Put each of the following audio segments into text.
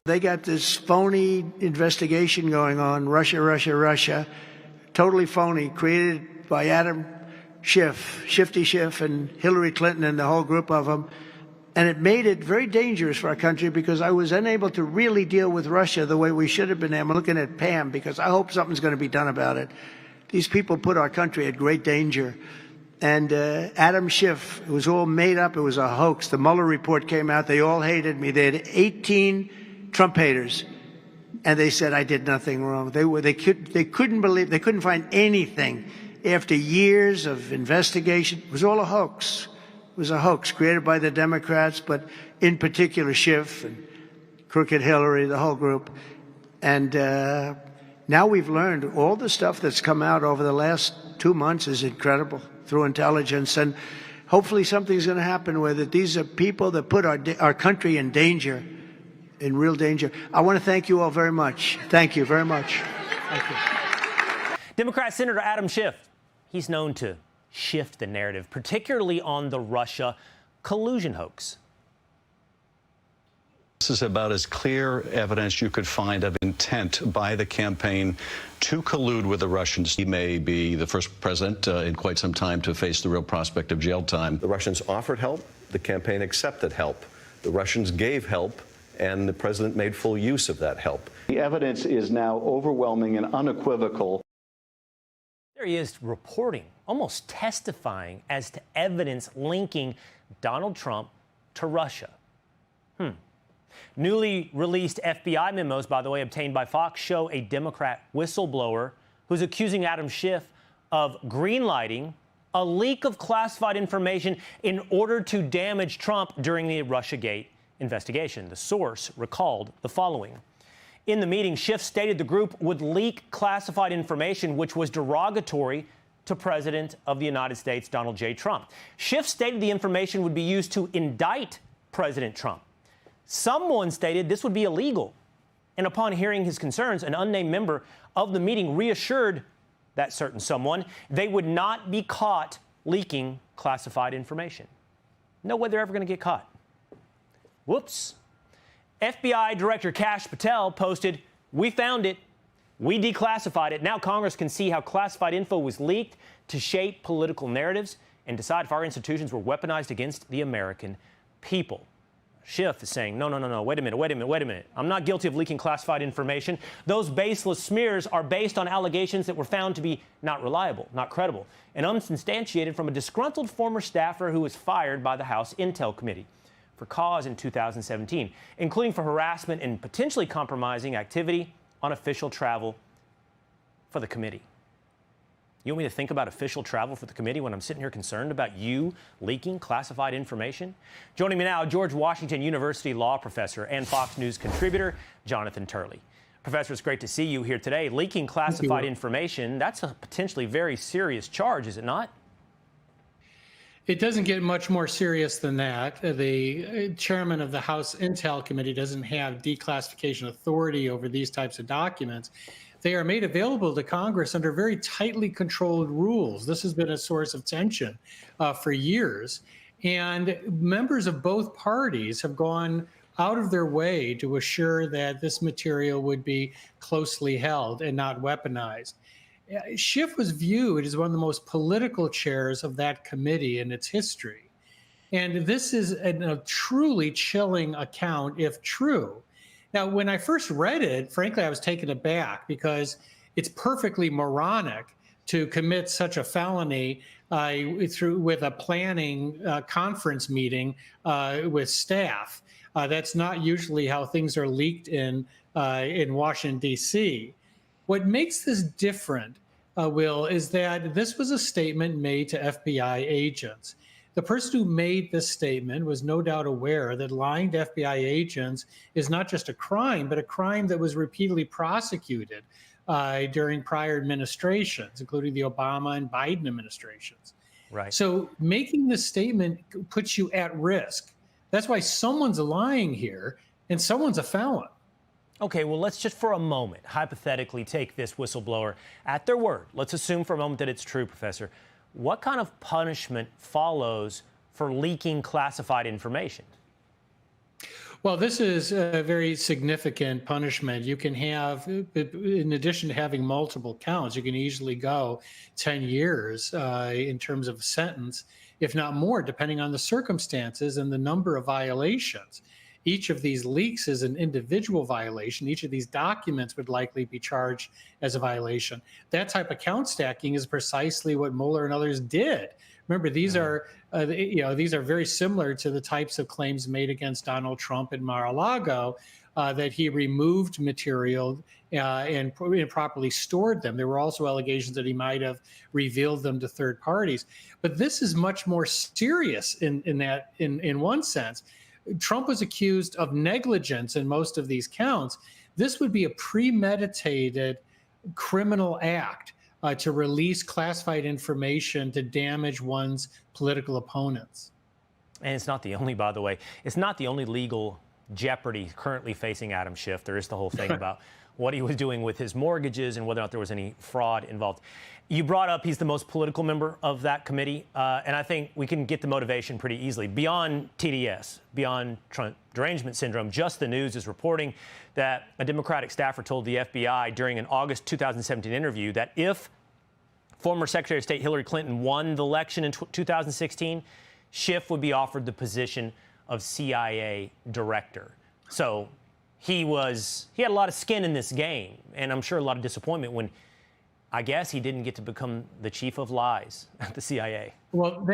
They got this phony investigation going on, Russia, totally phony, created by Adam Schiff, Shifty Schiff, and Hillary Clinton and the whole group of them. And it made it very dangerous for our country because I was unable to really deal with Russia the way we should have been. I'm looking at Pam because I hope something's going to be done about it. These people put our country at great danger. And Adam Schiff, it was all made up. It was a hoax. The Mueller report came out. They all hated me. They had 18 Trump haters, and they said I did nothing wrong. They couldn't believe, they couldn't find anything after years of investigation. It was all a hoax. It was a hoax created by the Democrats, but in particular Schiff and Crooked Hillary, the whole group. And now we've learned all the stuff that's come out over the last 2 months is incredible through intelligence, and hopefully something's going to happen with it. These are people that put our country in danger. In real danger. I want to thank you all very much. Thank you very much. Thank you. Democrat Senator Adam Schiff, he's known to shift the narrative, particularly on the Russia collusion hoax. This is about as clear evidence you could find of intent by the campaign to collude with the Russians. He may be the first president in quite some time to face the real prospect of jail time. The Russians offered help. The campaign accepted help. The Russians gave help, and the president made full use of that help. The evidence is now overwhelming and unequivocal. There he is reporting, almost testifying as to evidence linking Donald Trump to Russia. Newly released FBI memos, by the way, obtained by Fox, show a Democrat whistleblower who's accusing Adam Schiff of greenlighting a leak of classified information in order to damage Trump during the Russiagate investigation. The source recalled the following. In the meeting, Schiff stated the group would leak classified information which was derogatory to President of the United States, Donald J. Trump. Schiff stated the information would be used to indict President Trump. Someone stated this would be illegal. And upon hearing his concerns, an unnamed member of the meeting reassured that certain someone they would not be caught leaking classified information. No way they're ever going to get caught. Whoops. FBI Director Kash Patel posted, "We found it. We declassified it. Now Congress can see how classified info was leaked to shape political narratives and decide if our institutions were weaponized against the American people." Schiff is saying, no, wait a minute. I'm not guilty of leaking classified information. Those baseless smears are based on allegations that were found to be not reliable, not credible, and unsubstantiated from a disgruntled former staffer who was fired by the House Intel Committee for cause in 2017, including for harassment and potentially compromising activity on official travel for the committee. You want me to think about official travel for the committee when I'm sitting here concerned about you leaking classified information? Joining me now, George Washington University law professor and Fox News contributor, Jonathan Turley. Professor, it's great to see you here today. Leaking classified information, that's a potentially very serious charge, is it not? It doesn't get much more serious than that. The chairman of the House Intel Committee doesn't have declassification authority over these types of documents. They are made available to Congress under very tightly controlled rules. This has been a source of tension for years. And members of both parties have gone out of their way to assure that this material would be closely held and not weaponized. Schiff was viewed as one of the most political chairs of that committee in its history. And this is a truly chilling account, if true. Now, when I first read it, frankly, I was taken aback because it's perfectly moronic to commit such a felony with a planning conference meeting with staff. That's not usually how things are leaked in Washington, D.C. What makes this different, Will, is that this was a statement made to FBI agents. The person who made this statement was no doubt aware that lying to FBI agents is not just a crime, but a crime that was repeatedly prosecuted during prior administrations, including the Obama and Biden administrations. Right. So making this statement puts you at risk. That's why someone's lying here and someone's a felon. Okay, well, let's just for a moment hypothetically take this whistleblower at their word. Let's assume for a moment that it's true, Professor. What kind of punishment follows for leaking classified information? Well, this is a very significant punishment. You can have, in addition to having multiple counts, you can easily go 10 years in terms of a sentence, if not more, depending on the circumstances and the number of violations. Each of these leaks is an individual violation. Each of these documents would likely be charged as a violation. That type of count stacking is precisely what Mueller and others did. Remember, these are these are very similar to the types of claims made against Donald Trump in Mar-a-Lago, that he removed material and improperly stored them. There were also allegations that he might have revealed them to third parties. But this is much more serious in one sense. Trump was accused of negligence in most of these counts. This would be a premeditated criminal act to release classified information to damage one's political opponents. And it's not the only, by the way, it's not the only legal jeopardy currently facing Adam Schiff. There is the whole thing about what he was doing with his mortgages and whether or not there was any fraud involved. You brought up he's the most political member of that committee, and I think we can get the motivation pretty easily. Beyond TDS, beyond Trump derangement syndrome, Just the News is reporting that a Democratic staffer told the FBI during an August 2017 interview that if former Secretary of State Hillary Clinton won the election in 2016, Schiff would be offered the position of CIA director. So he had a lot of skin in this game, and I'm sure a lot of disappointment when I guess he didn't get to become the chief of lies at the CIA. Well,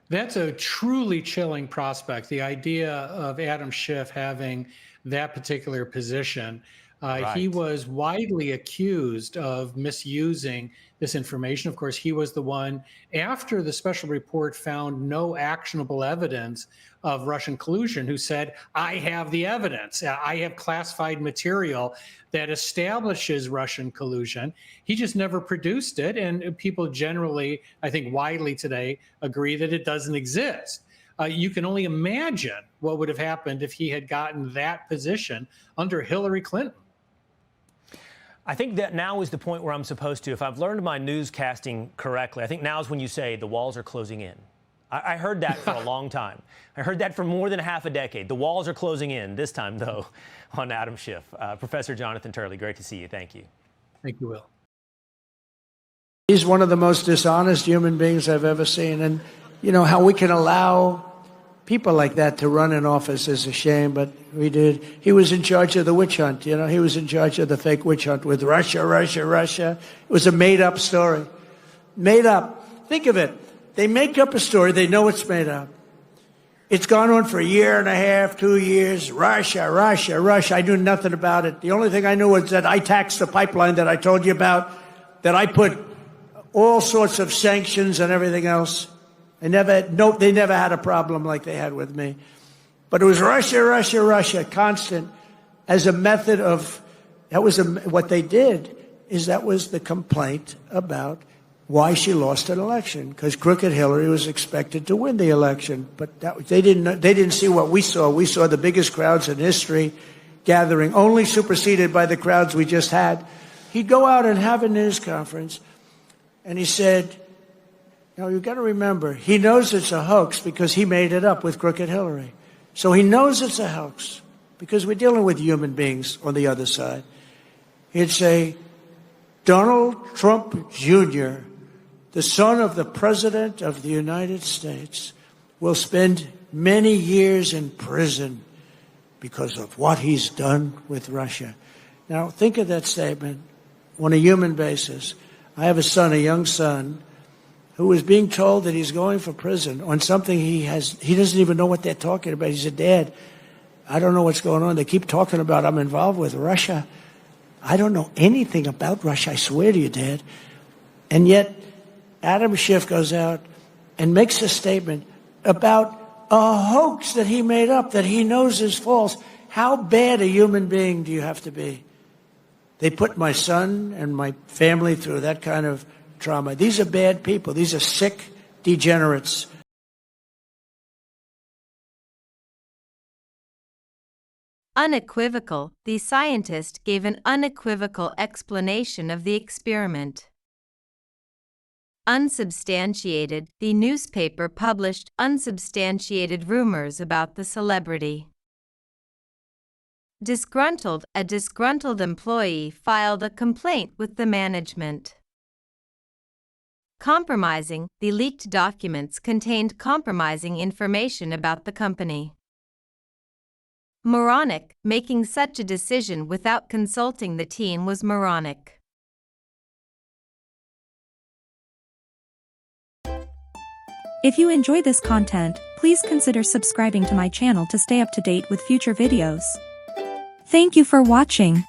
that's a truly chilling prospect. The idea of Adam Schiff having that particular position. Right. He was widely accused of misusing this information. Of course, he was the one, after the special report found no actionable evidence of Russian collusion, who said, I have the evidence. I have classified material that establishes Russian collusion. He just never produced it. And people generally, I think widely today, agree that it doesn't exist. You can only imagine what would have happened if he had gotten that position under Hillary Clinton. I think that now is the point where I'm supposed to, if I've learned my newscasting correctly, I think now is when you say the walls are closing in. I heard that for a long time. I heard that for more than half a decade. The walls are closing in. This time, though, on Adam Schiff. Professor Jonathan Turley, great to see you. Thank you. Thank you, Will. He's one of the most dishonest human beings I've ever seen. And, you know, how we can allow people like that to run an office is a shame, but we did. He was in charge of the witch hunt. You know, he was in charge of the fake witch hunt with Russia. It was a made-up story. Made up. Think of it. They make up a story. They know it's made up. It's gone on for a year and a half, 2 years. Russia. I knew nothing about it. The only thing I knew was that I taxed the pipeline that I told you about, that I put all sorts of sanctions and everything else. They never had a problem like they had with me. But it was Russia, constant, as a method of, what they did is that was the complaint about why she lost an election, because crooked Hillary was expected to win the election. But they didn't see what we saw. We saw the biggest crowds in history gathering, only superseded by the crowds we just had. He'd go out and have a news conference, and he said, you know, you've got to remember, he knows it's a hoax because he made it up with crooked Hillary. So he knows it's a hoax because we're dealing with human beings on the other side. He'd say, Donald Trump Jr., the son of the President of the United States, will spend many years in prison because of what he's done with Russia. Now, think of that statement on a human basis. I have a son, a young son, who is being told that he's going for prison on something he doesn't even know what they're talking about. He said, Dad, I don't know what's going on. They keep talking about I'm involved with Russia. I don't know anything about Russia, I swear to you, Dad. And yet, Adam Schiff goes out and makes a statement about a hoax that he made up, that he knows is false. How bad a human being do you have to be? They put my son and my family through that kind of trauma. These are bad people. These are sick degenerates. Unequivocal, the scientist gave an unequivocal explanation of the experiment. Unsubstantiated, the newspaper published unsubstantiated rumors about the celebrity. A disgruntled employee filed a complaint with the management. Compromising, the leaked documents contained compromising information about the company. Moronic, making such a decision without consulting the team was moronic. If you enjoy this content, please consider subscribing to my channel to stay up to date with future videos. Thank you for watching.